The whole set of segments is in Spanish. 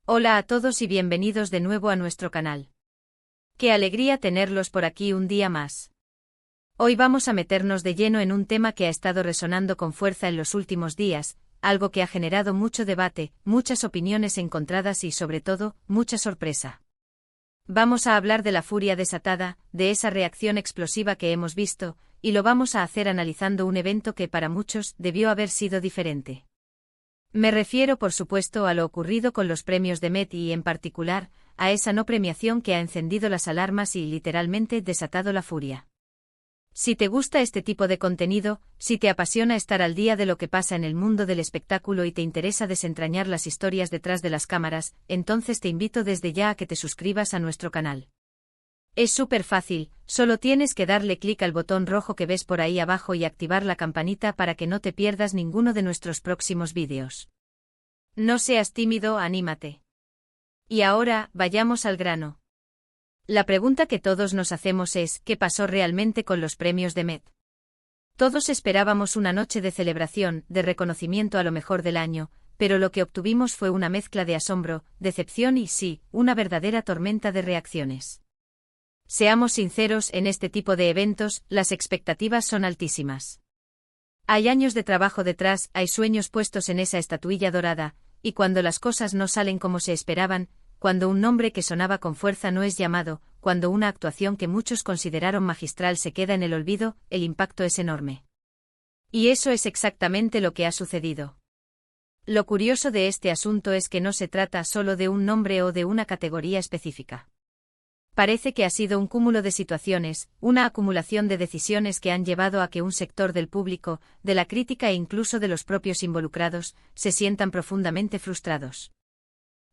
Hola a todos y bienvenidos de nuevo a nuestro canal. Qué alegría tenerlos por aquí un día más. Hoy vamos a meternos de lleno en un tema que ha estado resonando con fuerza en los últimos días, algo que ha generado mucho debate, muchas opiniones encontradas y sobre todo, mucha sorpresa. Vamos a hablar de la furia desatada, de esa reacción explosiva que hemos visto, y lo vamos a hacer analizando un evento que para muchos debió haber sido diferente. Me refiero por supuesto a lo ocurrido con los premios de Met y en particular, a esa no premiación que ha encendido las alarmas y literalmente desatado la furia. Si te gusta este tipo de contenido, si te apasiona estar al día de lo que pasa en el mundo del espectáculo y te interesa desentrañar las historias detrás de las cámaras, entonces te invito desde ya a que te suscribas a nuestro canal. Es súper fácil, solo tienes que darle clic al botón rojo que ves por ahí abajo y activar la campanita para que no te pierdas ninguno de nuestros próximos vídeos. No seas tímido, anímate. Y ahora, vayamos al grano. La pregunta que todos nos hacemos es, ¿qué pasó realmente con los premios de Met? Todos esperábamos una noche de celebración, de reconocimiento a lo mejor del año, pero lo que obtuvimos fue una mezcla de asombro, decepción y sí, una verdadera tormenta de reacciones. Seamos sinceros, en este tipo de eventos, las expectativas son altísimas. Hay años de trabajo detrás, hay sueños puestos en esa estatuilla dorada, y cuando las cosas no salen como se esperaban, cuando un nombre que sonaba con fuerza no es llamado, cuando una actuación que muchos consideraron magistral se queda en el olvido, el impacto es enorme. Y eso es exactamente lo que ha sucedido. Lo curioso de este asunto es que no se trata solo de un nombre o de una categoría específica. Parece que ha sido un cúmulo de situaciones, una acumulación de decisiones que han llevado a que un sector del público, de la crítica e incluso de los propios involucrados, se sientan profundamente frustrados.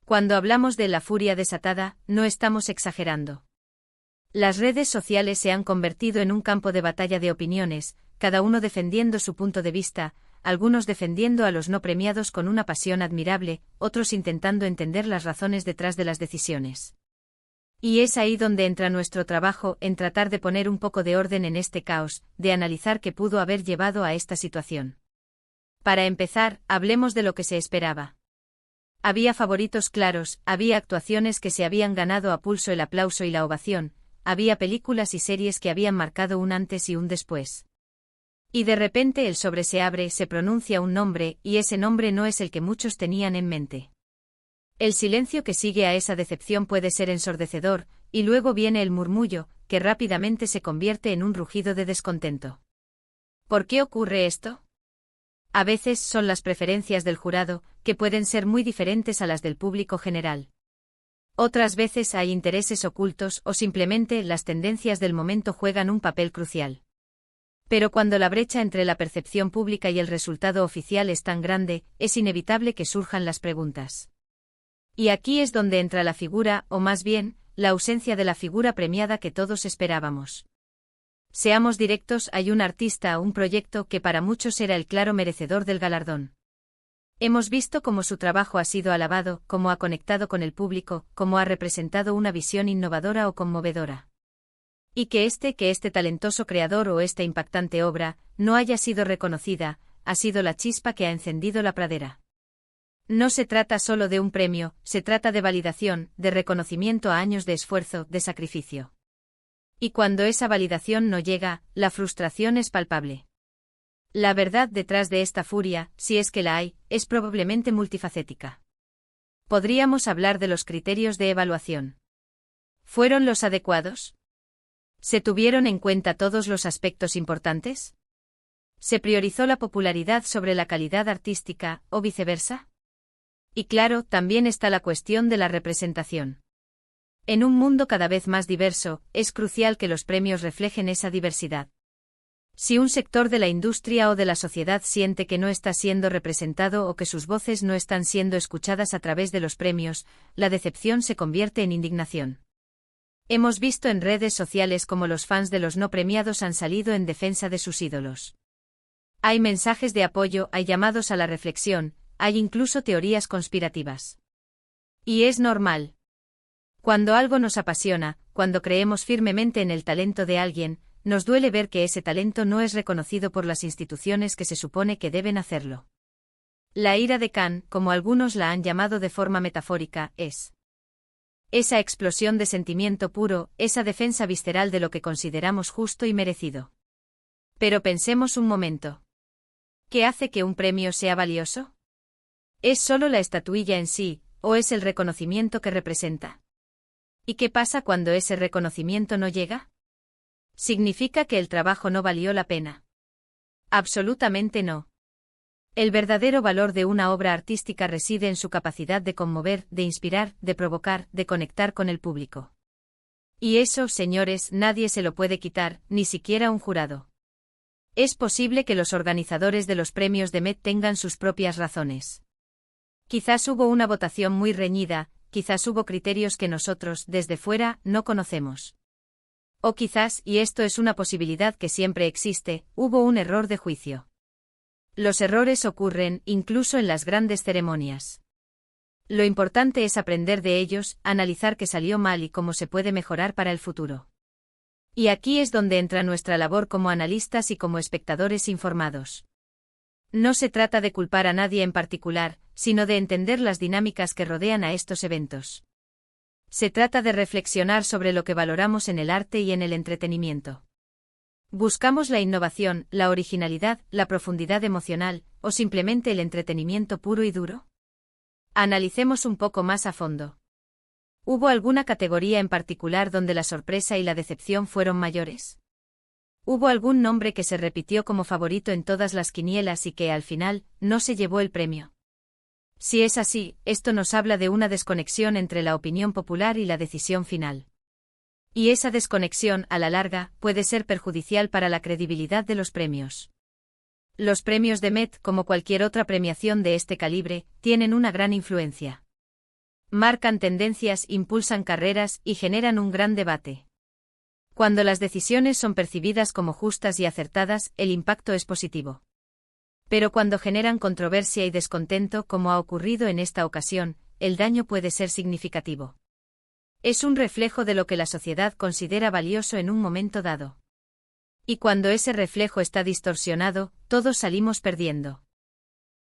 Cuando hablamos de la furia desatada, no estamos exagerando. Las redes sociales se han convertido en un campo de batalla de opiniones, cada uno defendiendo su punto de vista, algunos defendiendo a los no premiados con una pasión admirable, otros intentando entender las razones detrás de las decisiones. Y es ahí donde entra nuestro trabajo, en tratar de poner un poco de orden en este caos, de analizar qué pudo haber llevado a esta situación. Para empezar, hablemos de lo que se esperaba. Había favoritos claros, había actuaciones que se habían ganado a pulso el aplauso y la ovación, había películas y series que habían marcado un antes y un después. Y de repente el sobre se abre, se pronuncia un nombre, y ese nombre no es el que muchos tenían en mente. El silencio que sigue a esa decepción puede ser ensordecedor, y luego viene el murmullo, que rápidamente se convierte en un rugido de descontento. ¿Por qué ocurre esto? A veces son las preferencias del jurado, que pueden ser muy diferentes a las del público general. Otras veces hay intereses ocultos o simplemente las tendencias del momento juegan un papel crucial. Pero cuando la brecha entre la percepción pública y el resultado oficial es tan grande, es inevitable que surjan las preguntas. Y aquí es donde entra la figura, o más bien, la ausencia de la figura premiada que todos esperábamos. Seamos directos, hay un artista o un proyecto que para muchos era el claro merecedor del galardón. Hemos visto cómo su trabajo ha sido alabado, cómo ha conectado con el público, cómo ha representado una visión innovadora o conmovedora. Y que este talentoso creador o esta impactante obra, no haya sido reconocida, ha sido la chispa que ha encendido la pradera. No se trata solo de un premio, se trata de validación, de reconocimiento a años de esfuerzo, de sacrificio. Y cuando esa validación no llega, la frustración es palpable. La verdad detrás de esta furia, si es que la hay, es probablemente multifacética. Podríamos hablar de los criterios de evaluación. ¿Fueron los adecuados? ¿Se tuvieron en cuenta todos los aspectos importantes? ¿Se priorizó la popularidad sobre la calidad artística, o viceversa? Y claro, también está la cuestión de la representación. En un mundo cada vez más diverso, es crucial que los premios reflejen esa diversidad. Si un sector de la industria o de la sociedad siente que no está siendo representado o que sus voces no están siendo escuchadas a través de los premios, la decepción se convierte en indignación. Hemos visto en redes sociales cómo los fans de los no premiados han salido en defensa de sus ídolos. Hay mensajes de apoyo, hay llamados a la reflexión, hay incluso teorías conspirativas. Y es normal. Cuando algo nos apasiona, cuando creemos firmemente en el talento de alguien, nos duele ver que ese talento no es reconocido por las instituciones que se supone que deben hacerlo. La ira de Khan, como algunos la han llamado de forma metafórica, es esa explosión de sentimiento puro, esa defensa visceral de lo que consideramos justo y merecido. Pero pensemos un momento. ¿Qué hace que un premio sea valioso? ¿Es solo la estatuilla en sí, o es el reconocimiento que representa? ¿Y qué pasa cuando ese reconocimiento no llega? ¿Significa que el trabajo no valió la pena? Absolutamente no. El verdadero valor de una obra artística reside en su capacidad de conmover, de inspirar, de provocar, de conectar con el público. Y eso, señores, nadie se lo puede quitar, ni siquiera un jurado. Es posible que los organizadores de los premios de Met tengan sus propias razones. Quizás hubo una votación muy reñida, quizás hubo criterios que nosotros, desde fuera, no conocemos. O quizás, y esto es una posibilidad que siempre existe, hubo un error de juicio. Los errores ocurren, incluso en las grandes ceremonias. Lo importante es aprender de ellos, analizar qué salió mal y cómo se puede mejorar para el futuro. Y aquí es donde entra nuestra labor como analistas y como espectadores informados. No se trata de culpar a nadie en particular, sino de entender las dinámicas que rodean a estos eventos. Se trata de reflexionar sobre lo que valoramos en el arte y en el entretenimiento. ¿Buscamos la innovación, la originalidad, la profundidad emocional, o simplemente el entretenimiento puro y duro? Analicemos un poco más a fondo. ¿Hubo alguna categoría en particular donde la sorpresa y la decepción fueron mayores? ¿Hubo algún nombre que se repitió como favorito en todas las quinielas y que, al final, no se llevó el premio? Si es así, esto nos habla de una desconexión entre la opinión popular y la decisión final. Y esa desconexión, a la larga, puede ser perjudicial para la credibilidad de los premios. Los premios de Met, como cualquier otra premiación de este calibre, tienen una gran influencia. Marcan tendencias, impulsan carreras y generan un gran debate. Cuando las decisiones son percibidas como justas y acertadas, el impacto es positivo. Pero cuando generan controversia y descontento, como ha ocurrido en esta ocasión, el daño puede ser significativo. Es un reflejo de lo que la sociedad considera valioso en un momento dado. Y cuando ese reflejo está distorsionado, todos salimos perdiendo.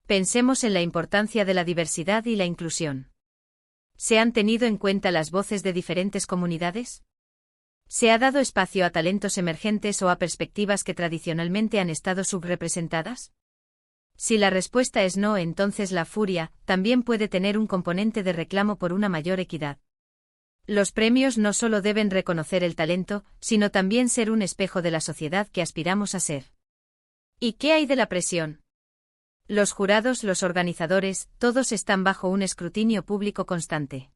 Pensemos en la importancia de la diversidad y la inclusión. ¿Se han tenido en cuenta las voces de diferentes comunidades? ¿Se ha dado espacio a talentos emergentes o a perspectivas que tradicionalmente han estado subrepresentadas? Si la respuesta es no, entonces la furia también puede tener un componente de reclamo por una mayor equidad. Los premios no solo deben reconocer el talento, sino también ser un espejo de la sociedad que aspiramos a ser. ¿Y qué hay de la presión? Los jurados, los organizadores, todos están bajo un escrutinio público constante.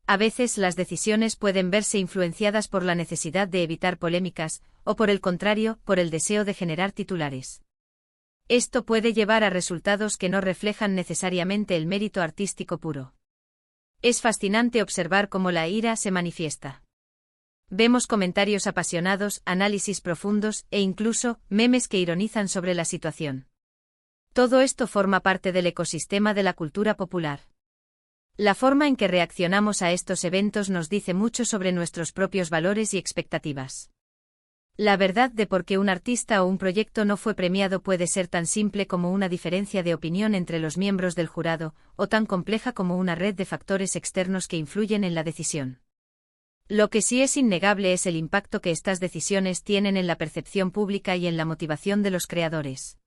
A veces las decisiones pueden verse influenciadas por la necesidad de evitar polémicas, o por el contrario, por el deseo de generar titulares. Esto puede llevar a resultados que no reflejan necesariamente el mérito artístico puro. Es fascinante observar cómo la ira se manifiesta. Vemos comentarios apasionados, análisis profundos, e incluso, memes que ironizan sobre la situación. Todo esto forma parte del ecosistema de la cultura popular. La forma en que reaccionamos a estos eventos nos dice mucho sobre nuestros propios valores y expectativas. La verdad de por qué un artista o un proyecto no fue premiado puede ser tan simple como una diferencia de opinión entre los miembros del jurado, o tan compleja como una red de factores externos que influyen en la decisión. Lo que sí es innegable es el impacto que estas decisiones tienen en la percepción pública y en la motivación de los creadores.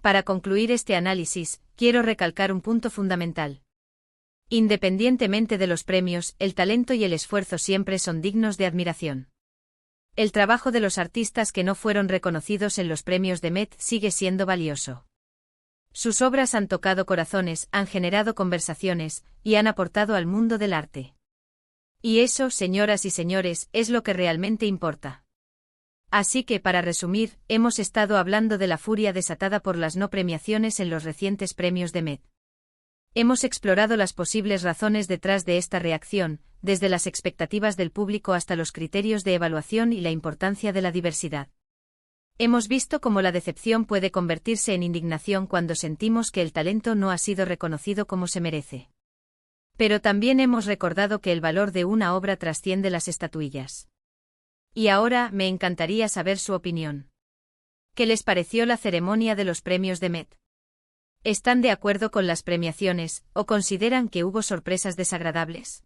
Para concluir este análisis, quiero recalcar un punto fundamental. Independientemente de los premios, el talento y el esfuerzo siempre son dignos de admiración. El trabajo de los artistas que no fueron reconocidos en los premios de Met sigue siendo valioso. Sus obras han tocado corazones, han generado conversaciones, y han aportado al mundo del arte. Y eso, señoras y señores, es lo que realmente importa. Así que, para resumir, hemos estado hablando de la furia desatada por las no premiaciones en los recientes premios de Met. Hemos explorado las posibles razones detrás de esta reacción, desde las expectativas del público hasta los criterios de evaluación y la importancia de la diversidad. Hemos visto cómo la decepción puede convertirse en indignación cuando sentimos que el talento no ha sido reconocido como se merece. Pero también hemos recordado que el valor de una obra trasciende las estatuillas. Y ahora me encantaría saber su opinión. ¿Qué les pareció la ceremonia de los premios de Met? ¿Están de acuerdo con las premiaciones, o consideran que hubo sorpresas desagradables?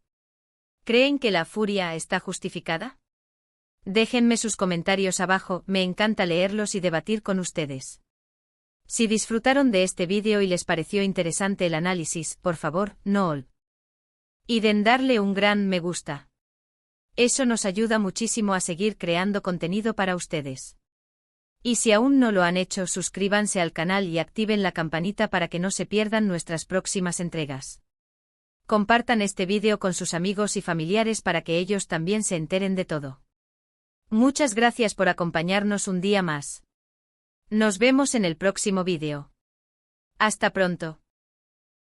¿Creen que la furia está justificada? Déjenme sus comentarios abajo, me encanta leerlos y debatir con ustedes. Si disfrutaron de este vídeo y les pareció interesante el análisis, por favor, no olviden darle un gran me gusta. Eso nos ayuda muchísimo a seguir creando contenido para ustedes. Y si aún no lo han hecho, suscríbanse al canal y activen la campanita para que no se pierdan nuestras próximas entregas. Compartan este vídeo con sus amigos y familiares para que ellos también se enteren de todo. Muchas gracias por acompañarnos un día más. Nos vemos en el próximo vídeo. Hasta pronto.